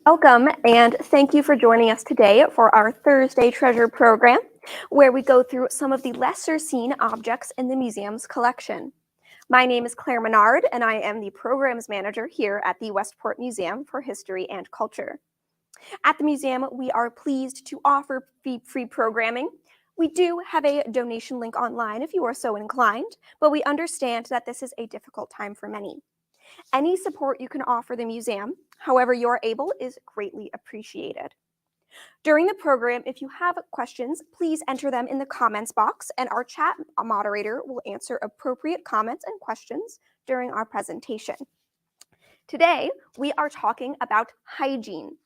Welcome, and thank you for joining us today for our Thursday Treasure program, where we go through some of the lesser seen objects in the museum's collection. My name is Claire Menard, and I am the programs manager here at the Westport Museum for History and Culture. At the museum, we are pleased to offer free programming. We do have a donation link online if you are so inclined, but we understand that this is a difficult time for many. Any support you can offer the museum, however you are able, is greatly appreciated. During the program, if you have questions, please enter them in the comments box, and our chat moderator will answer appropriate comments and questions during our presentation. Today, we are talking about hygiene.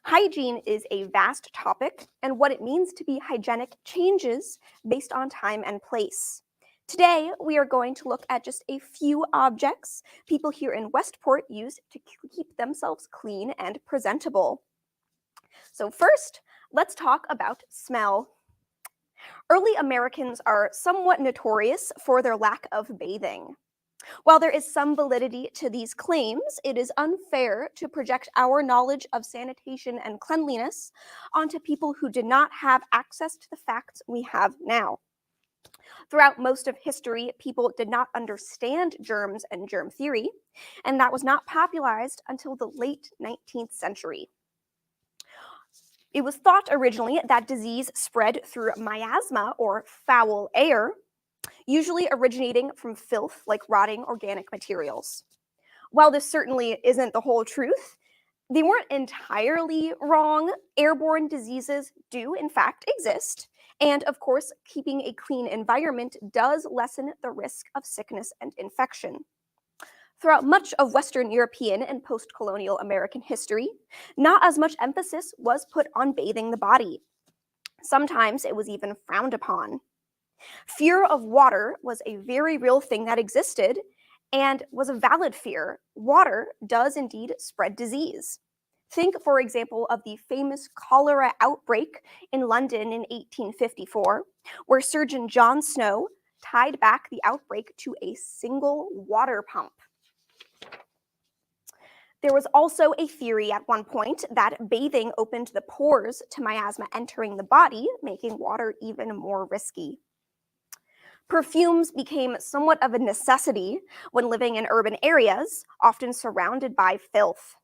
Hygiene is a vast topic, and what it means to be hygienic changes based on time and place. Today, we are going to look at just a few objects people here in Westport use to keep themselves clean and presentable. So first, let's talk about smell. Early Americans are somewhat notorious for their lack of bathing. While there is some validity to these claims, it is unfair to project our knowledge of sanitation and cleanliness onto people who did not have access to the facts we have now. Throughout most of history, people did not understand germs and germ theory, and that was not popularized until the late 19th century. It was thought originally that disease spread through miasma, or foul air, usually originating from filth like rotting organic materials. While this certainly isn't the whole truth, they weren't entirely wrong. Airborne diseases do, in fact, exist. And of course, keeping a clean environment does lessen the risk of sickness and infection. Throughout much of Western European and post-colonial American history, not as much emphasis was put on bathing the body. Sometimes it was even frowned upon. Fear of water was a very real thing that existed and was a valid fear. Water does indeed spread disease. Think, for example, of the famous cholera outbreak in London in 1854, where Surgeon John Snow tied back the outbreak to a single water pump. There was also a theory at one point that bathing opened the pores to miasma entering the body, making water even more risky. Perfumes became somewhat of a necessity when living in urban areas, often surrounded by filth.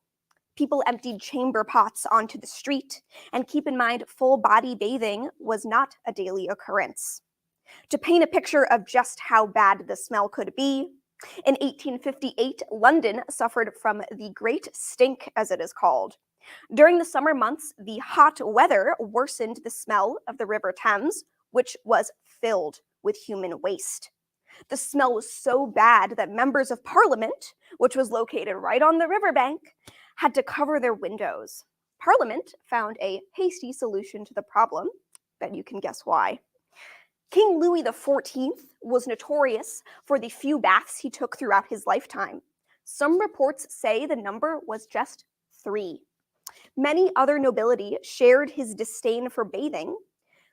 People emptied chamber pots onto the street, and keep in mind, full body bathing was not a daily occurrence. To paint a picture of just how bad the smell could be, in 1858, London suffered from the Great Stink, as it is called. During the summer months, the hot weather worsened the smell of the River Thames, which was filled with human waste. The smell was so bad that members of Parliament, which was located right on the riverbank, had to cover their windows. Parliament found a hasty solution to the problem. Bet you can guess why. King Louis XIV was notorious for the few baths he took throughout his lifetime. Some reports say the number was just 3. Many other nobility shared his disdain for bathing.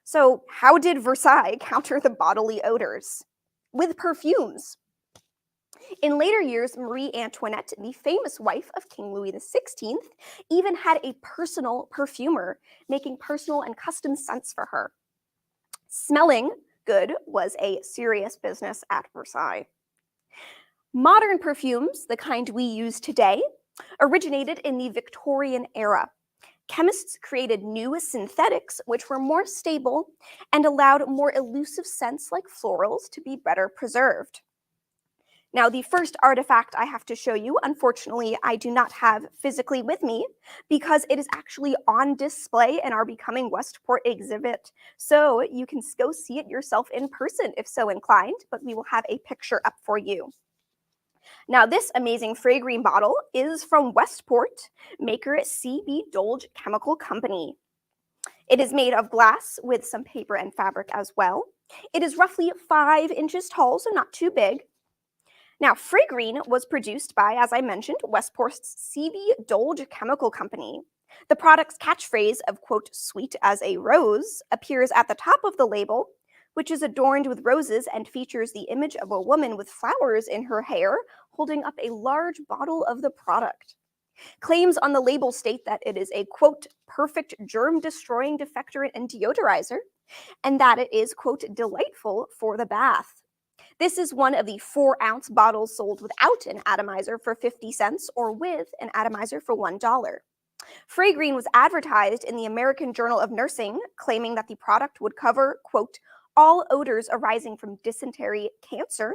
So how did Versailles counter the bodily odors? With perfumes. In later years, Marie Antoinette, the famous wife of King Louis XVI, even had a personal perfumer, making personal and custom scents for her. Smelling good was a serious business at Versailles. Modern perfumes, the kind we use today, originated in the Victorian era. Chemists created new synthetics which were more stable and allowed more elusive scents like florals to be better preserved. Now, the first artifact I have to show you, unfortunately, I do not have physically with me because it is actually on display in our Becoming Westport exhibit. So you can go see it yourself in person if so inclined, but we will have a picture up for you. Now, this amazing fragrine bottle is from Westport, maker C.B. Dolge Chemical Company. It is made of glass with some paper and fabric as well. It is roughly 5 inches tall, so not too big. Now, fragrine was produced by, as I mentioned, Westport's C.B. Dolge Chemical Company. The product's catchphrase of, quote, sweet as a rose, appears at the top of the label, which is adorned with roses and features the image of a woman with flowers in her hair holding up a large bottle of the product. Claims on the label state that it is a, quote, perfect germ-destroying defectorant and deodorizer, and that it is, quote, delightful for the bath. This is one of the 4-ounce bottles sold without an atomizer for 50 cents or with an atomizer for $1. Fragrine was advertised in the American Journal of Nursing, claiming that the product would cover, quote, all odors arising from dysentery, cancer,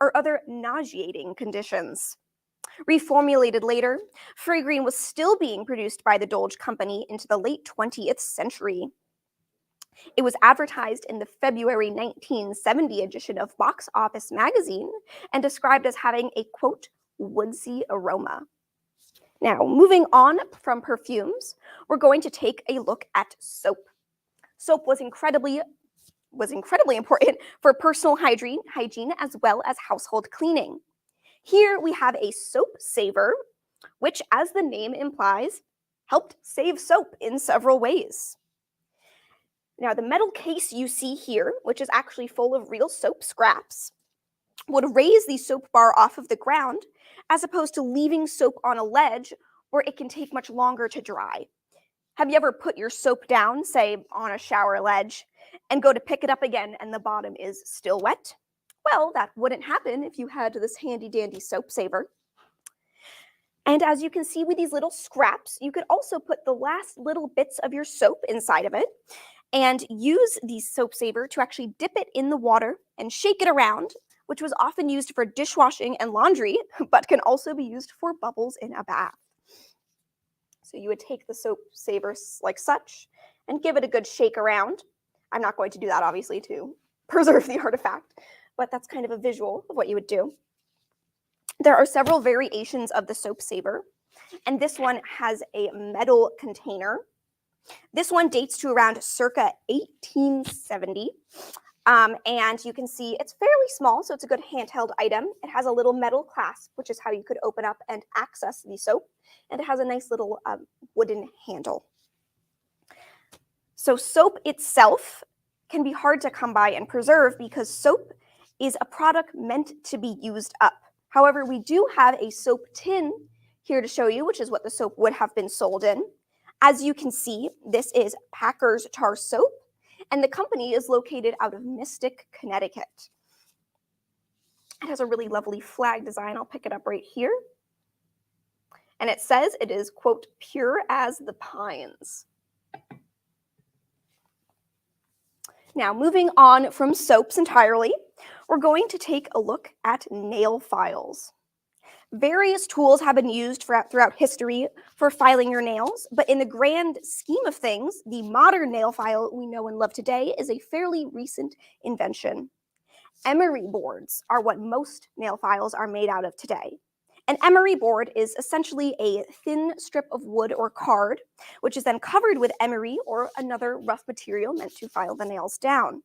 or other nauseating conditions. Reformulated later, Fragrine was still being produced by the Dolge Company into the late 20th century. It was advertised in the February 1970 edition of Box Office magazine and described as having a, quote, woodsy aroma. Now, moving on from perfumes, we're going to take a look at soap. Soap was incredibly important for personal hygiene as well as household cleaning. Here we have a soap saver, which, as the name implies, helped save soap in several ways. Now, the metal case you see here, which is actually full of real soap scraps, would raise the soap bar off of the ground as opposed to leaving soap on a ledge where it can take much longer to dry. Have you ever put your soap down, say on a shower ledge, and go to pick it up again and the bottom is still wet? Well, that wouldn't happen if you had this handy dandy soap saver. And as you can see with these little scraps, you could also put the last little bits of your soap inside of it and use the soap saver to actually dip it in the water and shake it around, which was often used for dishwashing and laundry, but can also be used for bubbles in a bath. So you would take the soap saver like such and give it a good shake around. I'm not going to do that, obviously, to preserve the artifact, but that's kind of a visual of what you would do. There are several variations of the soap saver, and this one has a metal container. This one dates to around circa 1870, and you can see it's fairly small, so it's a good handheld item. It has a little metal clasp, which is how you could open up and access the soap, and it has a nice little wooden handle. So soap itself can be hard to come by and preserve because soap is a product meant to be used up. However, we do have a soap tin here to show you, which is what the soap would have been sold in. As you can see, this is Packer's Tar Soap, and the company is located out of Mystic, Connecticut. It has a really lovely flag design. I'll pick it up right here. And it says it is, quote, pure as the pines. Now, moving on from soaps entirely, we're going to take a look at nail files. Various tools have been used throughout history for filing your nails, but in the grand scheme of things, the modern nail file we know and love today is a fairly recent invention. Emery boards are what most nail files are made out of today. An emery board is essentially a thin strip of wood or card, which is then covered with emery or another rough material meant to file the nails down.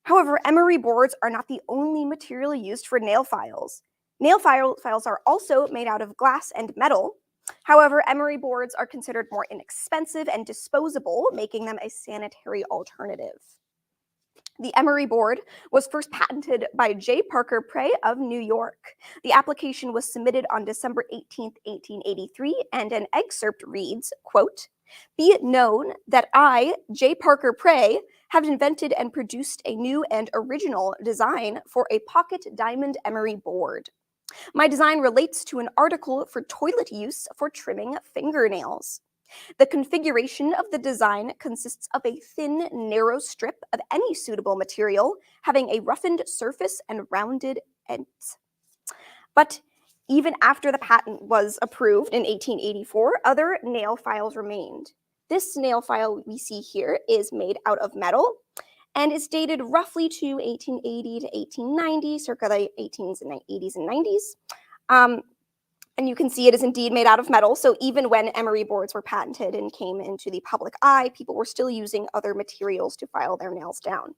However, emery boards are not the only material used for nail files. Nail files are also made out of glass and metal. However, emery boards are considered more inexpensive and disposable, making them a sanitary alternative. The emery board was first patented by J. Parker Pray of New York. The application was submitted on December 18, 1883, and an excerpt reads, quote, "Be it known that I, J. Parker Pray, have invented and produced a new and original design for a pocket diamond emery board. My design relates to an article for toilet use for trimming fingernails. The configuration of the design consists of a thin, narrow strip of any suitable material, having a roughened surface and rounded ends." But even after the patent was approved in 1884, other nail files remained. This nail file we see here is made out of metal and is dated roughly to 1880 to 1890, circa the 80s and 90s. And you can see it is indeed made out of metal, so even when emery boards were patented and came into the public eye, people were still using other materials to file their nails down.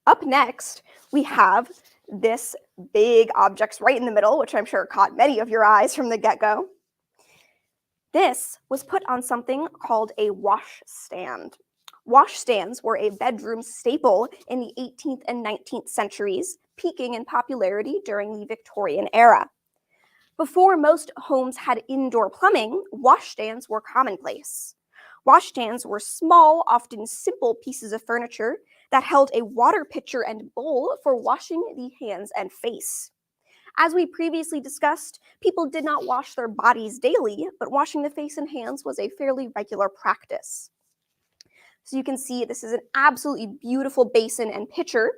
Up next, we have this big object right in the middle, which I'm sure caught many of your eyes from the get-go. This was put on something called a washstand. Washstands were a bedroom staple in the 18th and 19th centuries, peaking in popularity during the Victorian era. Before most homes had indoor plumbing, washstands were commonplace. Washstands were small, often simple pieces of furniture that held a water pitcher and bowl for washing the hands and face. As we previously discussed, people did not wash their bodies daily, but washing the face and hands was a fairly regular practice. So you can see this is an absolutely beautiful basin and pitcher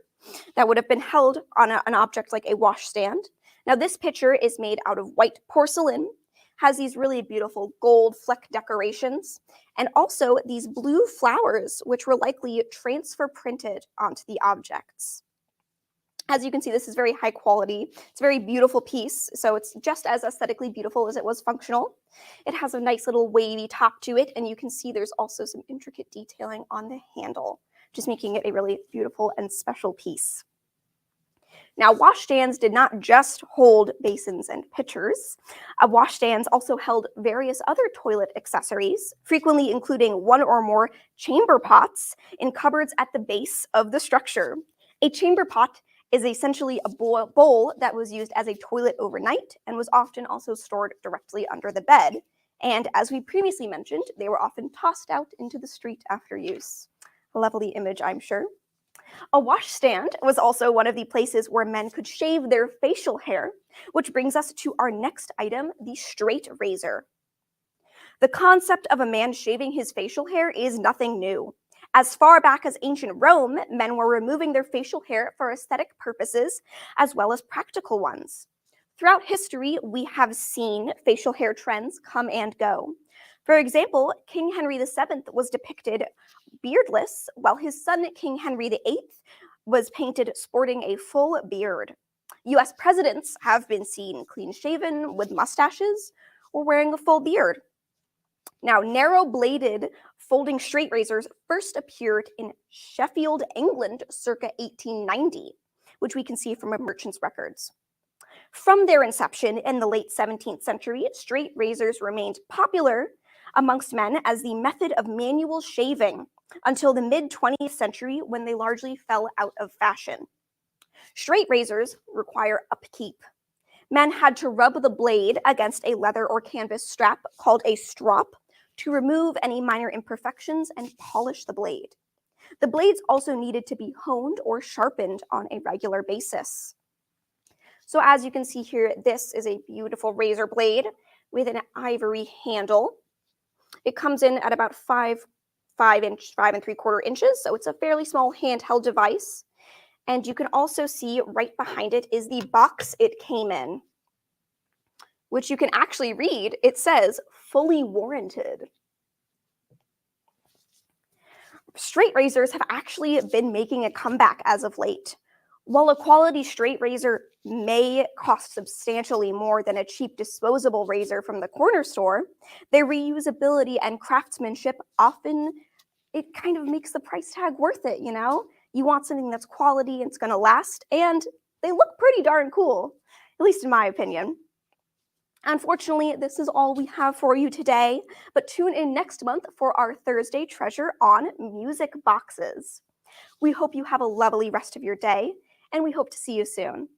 that would have been held on an object like a washstand. Now this pitcher is made out of white porcelain, has these really beautiful gold fleck decorations, and also these blue flowers, which were likely transfer printed onto the objects. As you can see, this is very high quality. It's a very beautiful piece, so it's just as aesthetically beautiful as it was functional. It has a nice little wavy top to it, and you can see there's also some intricate detailing on the handle, just making it a really beautiful and special piece. Now, washstands did not just hold basins and pitchers. Washstands also held various other toilet accessories, frequently including one or more chamber pots in cupboards at the base of the structure. A chamber pot is essentially a bowl that was used as a toilet overnight and was often also stored directly under the bed. And as we previously mentioned, they were often tossed out into the street after use. A lovely image, I'm sure. A washstand was also one of the places where men could shave their facial hair, which brings us to our next item, the straight razor. The concept of a man shaving his facial hair is nothing new. As far back as ancient Rome, men were removing their facial hair for aesthetic purposes as well as practical ones. Throughout history, we have seen facial hair trends come and go. For example, King Henry VII was depicted beardless, while his son, King Henry VIII, was painted sporting a full beard. US presidents have been seen clean-shaven with mustaches or wearing a full beard. Now, narrow-bladed folding straight razors first appeared in Sheffield, England, circa 1890, which we can see from a merchant's records. From their inception in the late 17th century, straight razors remained popular amongst men as the method of manual shaving until the mid-20th century, when they largely fell out of fashion. Straight razors require upkeep. Men had to rub the blade against a leather or canvas strap called a strop to remove any minor imperfections and polish the blade. The blades also needed to be honed or sharpened on a regular basis. So as you can see here, this is a beautiful razor blade with an ivory handle. It comes in at about 5 and 3/4 inches, so it's a fairly small handheld device. And you can also see right behind it is the box it came in, which you can actually read. It says, fully warranted. Straight razors have actually been making a comeback as of late. While a quality straight razor may cost substantially more than a cheap disposable razor from the corner store, their reusability and craftsmanship often, it kind of makes the price tag worth it, you know? You want something that's quality and it's gonna last, and they look pretty darn cool, at least in my opinion. Unfortunately, this is all we have for you today, but tune in next month for our Thursday treasure on music boxes. We hope you have a lovely rest of your day, and we hope to see you soon.